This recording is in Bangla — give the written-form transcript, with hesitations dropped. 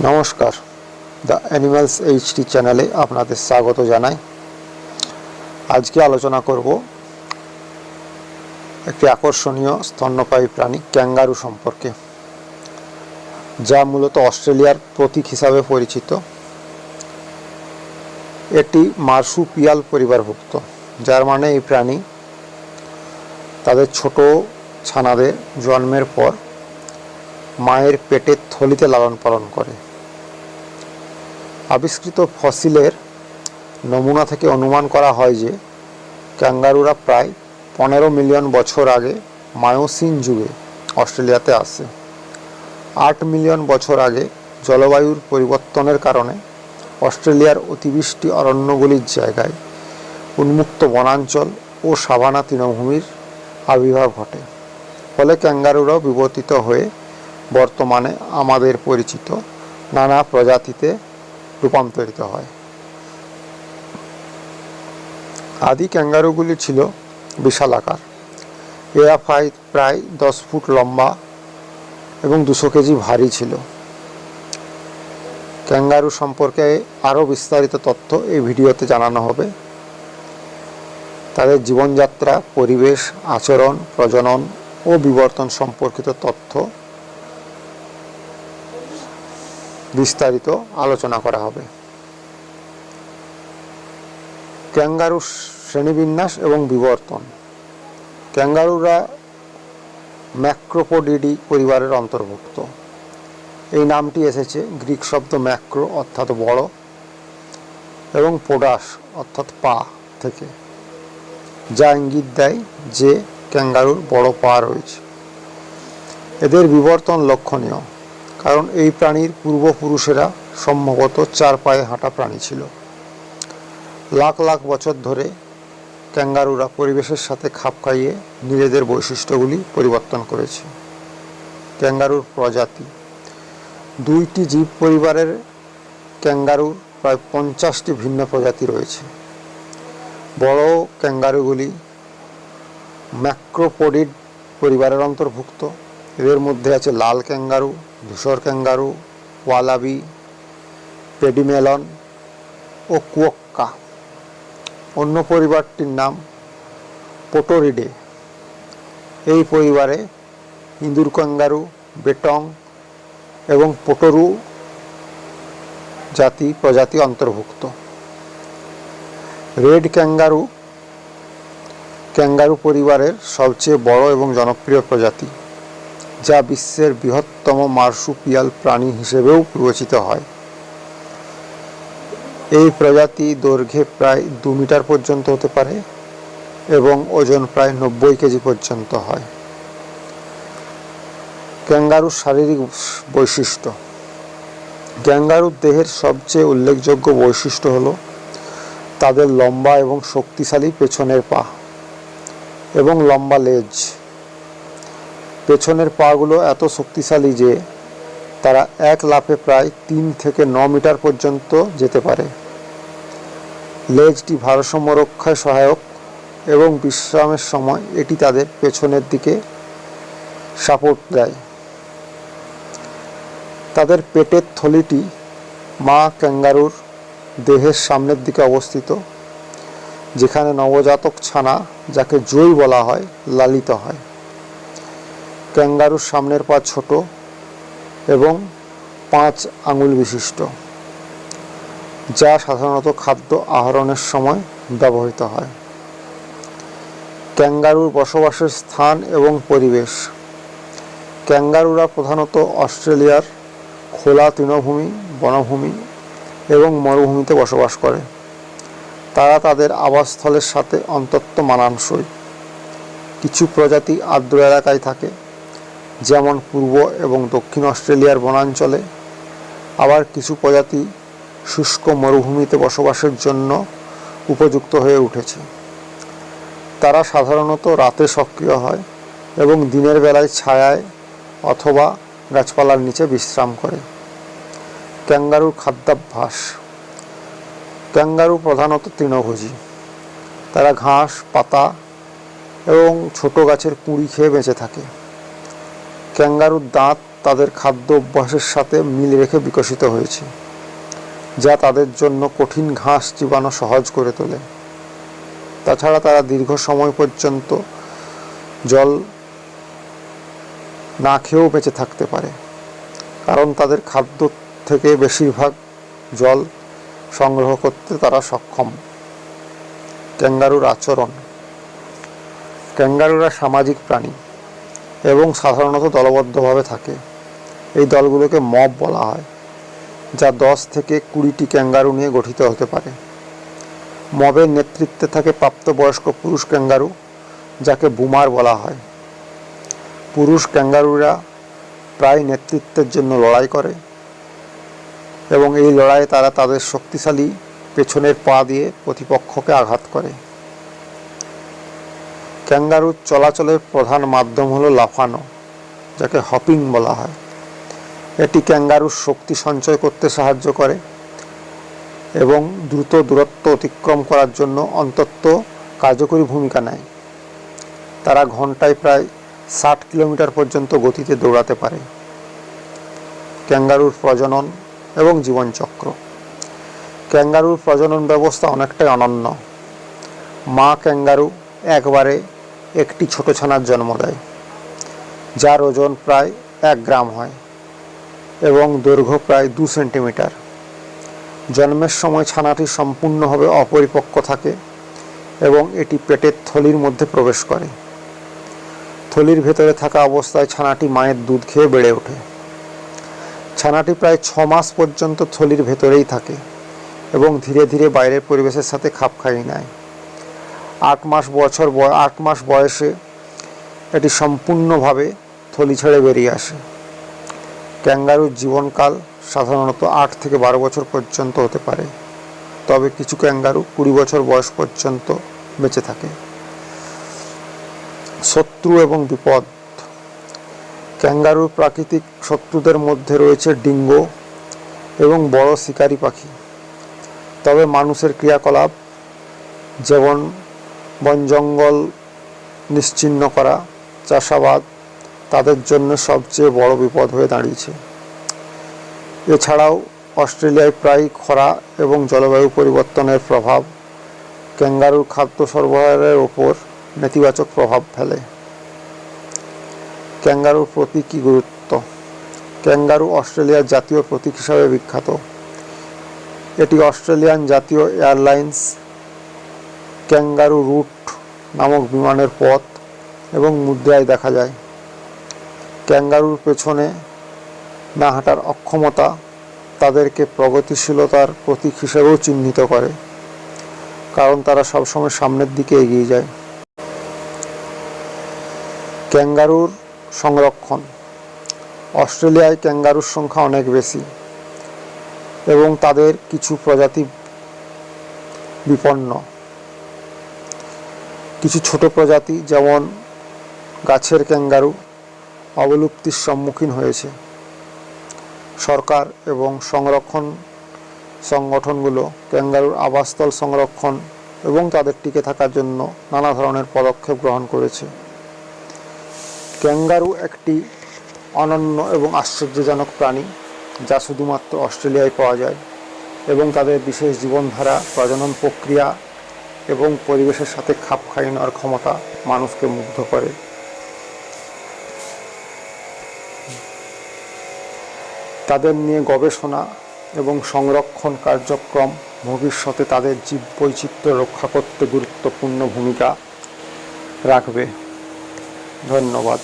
নমস্কার, দ্য অ্যানিমালস এইচডি চ্যানেলে আপনাদের স্বাগত জানাই। আজকে আলোচনা করব একটি আকর্ষণীয় স্তন্যপায়ী প্রাণী ক্যাঙ্গারু সম্পর্কে, যা মূলত অস্ট্রেলিয়ার প্রতীক হিসাবে পরিচিত। এটি মার্সুপিয়াল পরিবারভুক্ত, যার মানে এই প্রাণী তাদের ছোট ছানাদের জন্মের পর মায়ের পেটের থলিতে লালন পালন করে। আবিষ্কৃত ফসিলের নমুনা থেকে অনুমান করা হয় যে ক্যাঙ্গারুরা প্রায় 15 মিলিয়ন বছর আগে মায়োসিন যুগে অস্ট্রেলিয়াতে আসে। 8 মিলিয়ন বছর আগে জলবায়ুর পরিবর্তনের কারণে অস্ট্রেলিয়ার অতিবৃষ্টি অরণ্যগুলির জায়গায় উন্মুক্ত বনাঞ্চল ও সাভানা তৃণভূমির আবির্ভাব ঘটে। ফলে ক্যাঙ্গারুরাও বিবর্তিত হয়ে বর্তমানে আমাদের পরিচিত নানা প্রজাতিতে রূপান্তরিত হয়। আদি ক্যাঙ্গারুগুলি ছিল বিশালাকার। এরা প্রায় 10 ফুট লম্বা এবং 200 কেজি ভারী ছিল। ক্যাঙ্গারু সম্পর্কে আরও বিস্তারিত তথ্য এই ভিডিওতে জানানো হবে। তাদের জীবনযাত্রা, পরিবেশ, আচরণ, প্রজনন ও বিবর্তন সম্পর্কিত তথ্য বিস্তারিত আলোচনা করা হবে। ক্যাঙ্গারু শ্রেণীবিন্যাস এবং বিবর্তন। ক্যাঙ্গারুরা ম্যাক্রোপোডিডি পরিবারের অন্তর্ভুক্ত। এই নামটি এসেছে গ্রিক শব্দ ম্যাক্রো অর্থাৎ বড় এবং পোডাস অর্থাৎ পা থেকে, যা ইঙ্গিত দেয় যে ক্যাঙ্গারুর বড় পা রয়েছে। এদের বিবর্তন লক্ষণীয়, কারণ এই প্রাণীর পূর্বপুরুষেরা সম্ভবত 4 পায়ে হাঁটা প্রাণী ছিল। লাখ লাখ বছর ধরে ক্যাঙ্গারুরা পরিবেশের সাথে খাপ খাইয়ে নিজেদের বৈশিষ্ট্যগুলি পরিবর্তন করেছে। ক্যাঙ্গারুর প্রজাতি। 2টি জীব পরিবারের ক্যাঙ্গারুর প্রায় 50টি ভিন্ন প্রজাতি রয়েছে। বড় ক্যাঙ্গারুগুলি ম্যাক্রোপোডিড পরিবারের অন্তর্ভুক্ত। এদের মধ্যে আছে লাল ক্যাঙ্গারু, ধূসর ক্যাঙ্গারু, ওয়ালাবি, পেডিমেলন ও কুয়োক্কা। অন্য পরিবারটির নাম পোটোরিডে। এই পরিবারে ইঁদুর ক্যাঙ্গারু, বেটং এবং পোটোরু প্রজাতি অন্তর্ভুক্ত। রেড ক্যাঙ্গারু ক্যাঙ্গারু পরিবারের সবচেয়ে বড় এবং জনপ্রিয় প্রজাতি, যা বিশ্বের বৃহত্তম মার্সুপিয়াল প্রাণী হিসেবেও বিবেচিত হয়। এই প্রজাতি দৈর্ঘ্যে প্রায় 2 মিটার পর্যন্ত হতে পারে এবং ওজন প্রায় 90 কেজি পর্যন্ত হয়। ক্যাঙ্গারুর শারীরিক বৈশিষ্ট্য। ক্যাঙ্গারুর দেহের সবচেয়ে উল্লেখযোগ্য বৈশিষ্ট্য হল তাদের লম্বা এবং শক্তিশালী পেছনের পা এবং লম্বা লেজ। পেছনের পাগুলো এত শক্তিশালী যে তারা এক লাফে প্রায় 3 থেকে 9 মিটার পর্যন্ত যেতে পারে। লেজটি ভারসাম্য রক্ষায় সহায়ক এবং বিশ্রামের সময় এটি তাদের পেছনের দিকে সাপোর্ট দেয়। তাদের পেটের থলিটি মা ক্যাঙ্গারুর দেহের সামনের দিকে অবস্থিত, যেখানে নবজাতক ছানা, যাকে জই বলা হয়, লালিত হয়। ক্যাঙ্গারুর সামনের পা ছোট এবং 5 আঙুল বিশিষ্ট, যা সাধারণত খাদ্য আহরণের সময় ব্যবহৃত হয়। ক্যাঙ্গারুর বসবাসের স্থান এবং পরিবেশ। ক্যাঙ্গারুরা প্রধানত অস্ট্রেলিয়ার খোলা তৃণভূমি, বনভূমি এবং মরুভূমিতে বসবাস করে। তারা তাদের আবাসস্থলের সাথে অত্যন্ত মানানসই। কিছু প্রজাতি আর্দ্র এলাকায় থাকে, যেমন পূর্ব এবং দক্ষিণ অস্ট্রেলিয়ার বনাঞ্চলে। আবার কিছু প্রজাতি শুষ্ক মরুভূমিতে বসবাসের জন্য উপযুক্ত হয়ে উঠেছে। তারা সাধারণত রাতে সক্রিয় হয় এবং দিনের বেলায় ছায়ায় অথবা গাছপালার নিচে বিশ্রাম করে। ক্যাঙ্গারুর খাদ্যাভ্যাস। ক্যাঙ্গারু প্রধানত তৃণভোজী। তারা ঘাস, পাতা এবং ছোট গাছের কুঁড়ি খেয়ে বেঁচে থাকে। ক্যাঙ্গারুর দাঁত তাদের খাদ্য অভ্যাসের সাথে মিল রেখে বিকশিত হয়েছে, যা তাদের জন্য কঠিন ঘাস চিবানো সহজ করে তোলে। তাছাড়া তারা দীর্ঘ সময় পর্যন্ত জল না খেয়েও বেঁচে থাকতে পারে, কারণ তাদের খাদ্য থেকে বেশিরভাগ জল সংগ্রহ করতে তারা সক্ষম। ক্যাঙ্গারুর আচরণ। ক্যাঙ্গারুরা সামাজিক প্রাণী এবং সাধারণত দলবদ্ধভাবে থাকে। এই দলগুলোকে মব বলা হয়, যা 10 থেকে 20টি ক্যাঙ্গারু নিয়ে গঠিত হতে পারে। মবের নেতৃত্বে থাকে প্রাপ্তবয়স্ক পুরুষ ক্যাঙ্গারু, যাকে বুমার বলা হয়। পুরুষ ক্যাঙ্গারুরা প্রায় নেতৃত্বের জন্য লড়াই করে এবং এই লড়াইয়ে তারা তাদের শক্তিশালী পেছনের পা দিয়ে প্রতিপক্ষকে আঘাত করে। ক্যাঙ্গারুর চলাচলের প্রধান মাধ্যম হলো লাফানো, যাকে হপিং বলা হয়। এটি ক্যাঙ্গারুর শক্তি সঞ্চয় করতে সাহায্য করে এবং দ্রুত দূরত্ব অতিক্রম করার জন্য অন্তত কার্যকরী ভূমিকা নেয়। তারা ঘন্টায় প্রায় 60 কিলোমিটার পর্যন্ত গতিতে দৌড়াতে পারে। ক্যাঙ্গারুর প্রজনন এবং জীবনচক্র। ক্যাঙ্গারুর প্রজনন ব্যবস্থা অনেকটাই অনন্য। মা ক্যাঙ্গারু একবারে একটি ছোট ছানার জন্ম দেয়, যার ওজন প্রায় 1 গ্রাম হয় এবং দৈর্ঘ্য প্রায় 2 সেন্টিমিটার। জন্মের সময় ছানাটি সম্পূর্ণভাবে অপরিপক্ক থাকে এবং এটি পেটের থলির মধ্যে প্রবেশ করে। থলির ভেতরে থাকা অবস্থায় ছানাটি মায়ের দুধ খেয়ে বেড়ে ওঠে। ছানাটি প্রায় 6 মাস পর্যন্ত থলির ভেতরেই থাকে এবং ধীরে ধীরে বাইরের পরিবেশের সাথে খাপ খাইয়ে নেয়। 8 মাস বয়সে এটি সম্পূর্ণভাবে থলি ছেড়ে বেরিয়ে আসে। ক্যাঙ্গারুর জীবনকাল সাধারণত 8 থেকে 12 বছর পর্যন্ত হতে পারে, তবে কিছু ক্যাঙ্গারু 20 বছর বয়স পর্যন্ত বেঁচে থাকে। শত্রু এবং বিপদ। ক্যাঙ্গারুর প্রাকৃতিক শত্রুদের মধ্যে রয়েছে ডিঙ্গো এবং বড় শিকারী পাখি, তবে মানুষের ক্রিয়াকলাপ যেমন বন জঙ্গল নিশ্চিহ্ন করা, চাষাবাদ তাদের জন্য সবচেয়ে বড় বিপদ হয়ে দাঁড়িয়েছে। এছাড়াও অস্ট্রেলিয়ায় প্রায়ই খরা এবং জলবায়ু পরিবর্তনের প্রভাব ক্যাঙ্গারুর খাদ্য সরবরাহের ওপর নেতিবাচক প্রভাব ফেলে। ক্যাঙ্গারুর প্রতীকী গুরুত্ব। ক্যাঙ্গারু অস্ট্রেলিয়ার জাতীয় প্রতীক হিসাবে বিখ্যাত। এটি অস্ট্রেলিয়ান জাতীয় এয়ারলাইন্স ক্যাঙ্গারু রুট নামক বিমানের পথ এবং মুদ্রায় দেখা যায়। ক্যাঙ্গারুর পেছনে না হাঁটার অক্ষমতা তাদেরকে প্রগতিশীলতার প্রতীক হিসেবেও চিহ্নিত করে, কারণ তারা সবসময় সামনের দিকে এগিয়ে যায়। ক্যাঙ্গারুর সংরক্ষণ। অস্ট্রেলিয়ায় ক্যাঙ্গারুর সংখ্যা অনেক বেশি এবং তাদের কিছু প্রজাতি বিপন্ন। কিছু ছোট প্রজাতি যেমন গাছের ক্যাঙ্গারু অবলুপ্তির সম্মুখীন হয়েছে। সরকার এবং সংরক্ষণ সংগঠনগুলো ক্যাঙ্গারুর আবাসস্থল সংরক্ষণ এবং তাদের টিকে থাকার জন্য নানা ধরনের পদক্ষেপ গ্রহণ করেছে। ক্যাঙ্গারু একটি অনন্য এবং আশ্চর্যজনক প্রাণী, যা শুধুমাত্র অস্ট্রেলিয়ায় পাওয়া যায় এবং তাদের বিশেষ জীবনধারা, প্রজনন প্রক্রিয়া এবং পরিবেশের সাথে খাপ খাইয়ে নেওয়ার ক্ষমতা মানুষকে মুগ্ধ করে। তাদের নিয়ে গবেষণা এবং সংরক্ষণ কার্যক্রম ভবিষ্যতে তাদের জীববৈচিত্র্য রক্ষা করতে গুরুত্বপূর্ণ ভূমিকা রাখবে। ধন্যবাদ।